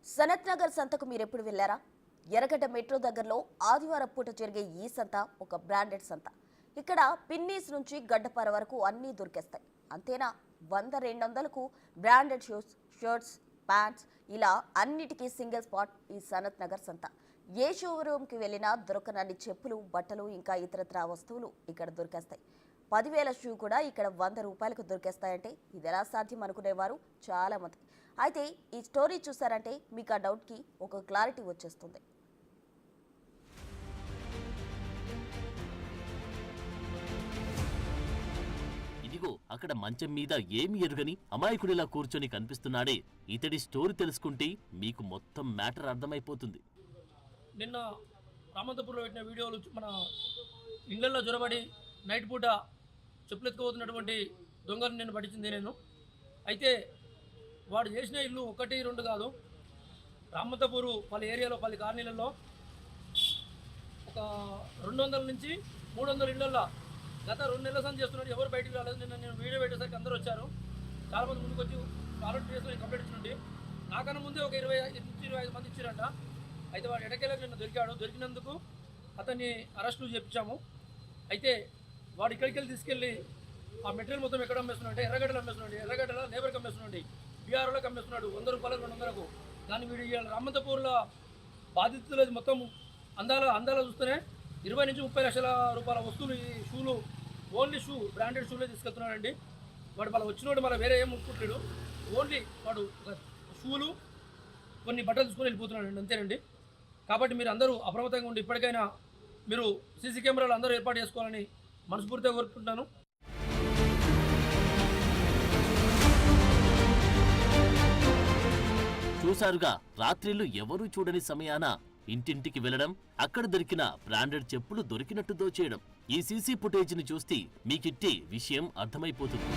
సనత్ నగర్ సంతకు మీరెప్పుడు వెళ్లారా? ఎర్రగడ్డ మెట్రో దగ్గరలో ఆదివారం పూట జరిగే ఈ సంత ఒక బ్రాండెడ్ సంత. ఇక్కడ పిన్నీస్ నుంచి గడ్డపార వరకు అన్నీ దొరికేస్తాయి. అంతేనా, 100-200కు బ్రాండెడ్ షూస్, షర్ట్స్, ప్యాంట్స్, ఇలా అన్నిటికీ సింగిల్ స్పాట్ ఈ సనత్ నగర్ సంత. ఏ షోరూమ్కి వెళ్ళినా దొరకనన్ని చెప్పులు, బట్టలు, ఇంకా ఇతరత్రా వస్తువులు ఇక్కడ దొరికేస్తాయి. 10,000 షూ కూడా ఇక్కడ 100 రూపాయలకు దొరికేస్తాయంటే ఇది ఎలా సాధ్యం అనుకునేవారు చాలా మంది. అయితే ఈ స్టోరీ చూసారంటే మీకు ఆ డౌట్కి ఒక క్లారిటీ వచ్చేస్తుంది. ఇదిగో అక్కడ మంచం మీద ఏమి ఎరుగని అమాయకుడిలా కూర్చొని కనిపిస్తున్నాడే, ఇతడి స్టోరీ తెలుసుకుంటే మీకు మొత్తం మ్యాటర్ అర్థమైపోతుంది. నిన్న రామంతపూర్లో పెట్టిన వీడియోలు మన ఇళ్లలో జొరబడి నైట్ పూట చెప్పులు ఎత్తుకుపోతున్నటువంటి దొంగను నేను పట్టించింది నేను. అయితే వాడు చేసిన ఇల్లు 1-2 కాదు, రామంతపూరు పలు ఏరియాలో, పలు కాలనీలలో ఒక 200 నుంచి 300 ఇళ్లలో గత 2 నెలల సంది చేస్తున్నాడు. ఎవరు బయటికి రాలేదు. నిన్న నేను వీడియో పెట్టేసరికి అందరూ వచ్చారు. చాలామంది ముందుకు వచ్చి ఫారెస్ట్ చేసిన కంప్లైంట్ ఇచ్చినండి. నాకన్నా ముందే ఒక 20-25 మంది ఇచ్చారంట. అయితే వాడు ఎడకెళ్ళకి నిన్న దొరికాడు. దొరికినందుకు అతన్ని అరెస్టు చేయించాము. అయితే వాడు ఇక్కడికి వెళ్ళి తీసుకెళ్ళి ఆ మెటీరియల్ మొత్తం ఎక్కడ అమ్మేస్తున్నాడు అంటే ఎర్రగడ్డలు అమ్మేస్తున్నాడు, ఎర్రగడ్డలో లేబర్కి అమ్మేస్తున్నాడు, బీఆర్ఓలకు అమ్మేస్తున్నాడు 100 రూపాయలకు 200కు. దాన్ని వీడు రామంతపూర్లో బాధితులు మొత్తం అందాల చూస్తేనే 20 నుంచి 30 లక్షల రూపాయల వస్తువులు, ఈ షూలు, ఓన్లీ షూ, బ్రాండెడ్ షూలే తీసుకెళ్తున్నాడండి. వాడు మళ్ళీ వచ్చినోడు మళ్ళీ వేరే ఏం ముట్టుకుంటాడు. ఓన్లీ వాడు షూలు, కొన్ని బట్టలు తీసుకొని వెళ్ళిపోతున్నాడు అంతేనండి. కాబట్టి మీరు అందరూ అప్రమత్తంగా ఉండి ఇప్పటికైనా మీరు సీసీ కెమెరాలు అందరూ ఏర్పాటు చేసుకోవాలని మనస్ఫూర్తిగా కోరుకుంటున్నాను. చూశారుగా, రాత్రిళ్ళు ఎవరూ చూడని సమయాన ఇంటింటికి వెళ్లడం, అక్కడ దొరికిన బ్రాండెడ్ చెప్పులు దొరికినట్టు దోచేయడం. ఈ సీసీ ఫుటేజ్ని చూస్తే మీకిట్టే విషయం అర్థమైపోతుంది.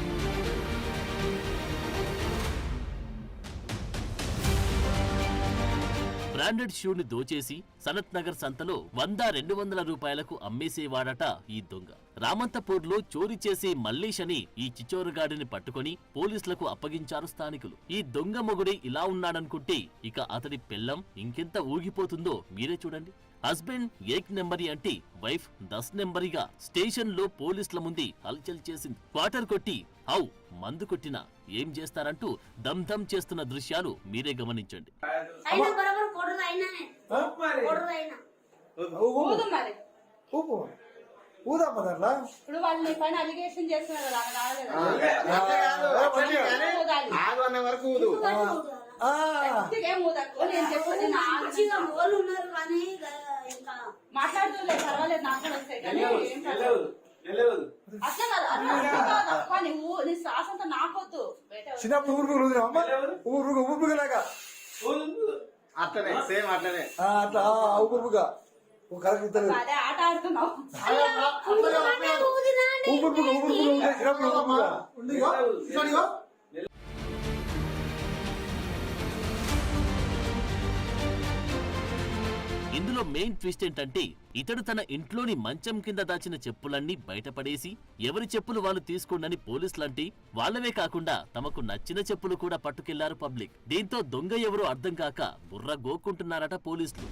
బ్రాండెడ్ షూని దోచేసి సనత్ నగర్ సంతలో 100-200 రూపాయలకు అమ్మేసేవాడట ఈ దొంగ. రామంతపూర్లో చోరీ చేసే మల్లేష్ అని ఈ చిచోరగాడిని పట్టుకొని పోలీసులకు అప్పగించారు స్థానికులు. ఈ దొంగ మొగుడే ఇలా ఉన్నాడనుకుంటే ఇక అతడి పెళ్లం ఇంకెంత ఊగిపోతుందో మీరే చూడండి. హస్బెండ్ 1 నెంబరీ అంటే వైఫ్ 10 నెంబరీగా స్టేషన్ లో పోలీసుల ముందే హల్చల్ చేసింది. క్వార్టర్ కొట్టి హౌ మందు కొట్టినా ఏం చేస్తారంటూ దమ్ దమ్ చేస్తున్న దృశ్యాలు మీరే గమనించండి. ఇప్పుడు వాళ్ళు నీ పైన అలిగేషన్ చేస్తున్నారు మాట్లాడుతూ పర్వాలేదు, నాకు కూడా వస్తాయి కానీ అట్లా కాదు. నువ్వు నీ శ్వాస అంతా నాకొద్దు. అట్లనే సేమ్ అట్లనే అట్లా ఊపుగా అదే ఆట ఆడుతున్నావు. ఇందులో మెయిన్ ట్విస్ట్ ఏంటంటే ఇతడు తన ఇంట్లోని మంచం కింద దాచిన చెప్పులన్నీ బయటపడేసి ఎవరి చెప్పులు వాళ్ళు తీసుకోండని పోలీసులంటే వాళ్ళవే కాకుండా తమకు నచ్చిన చెప్పులు కూడా పట్టుకెళ్లారు పబ్లిక్. దీంతో దొంగ ఎవరో అర్థం కాక బుర్ర గోక్కుంటున్నారట పోలీసులు.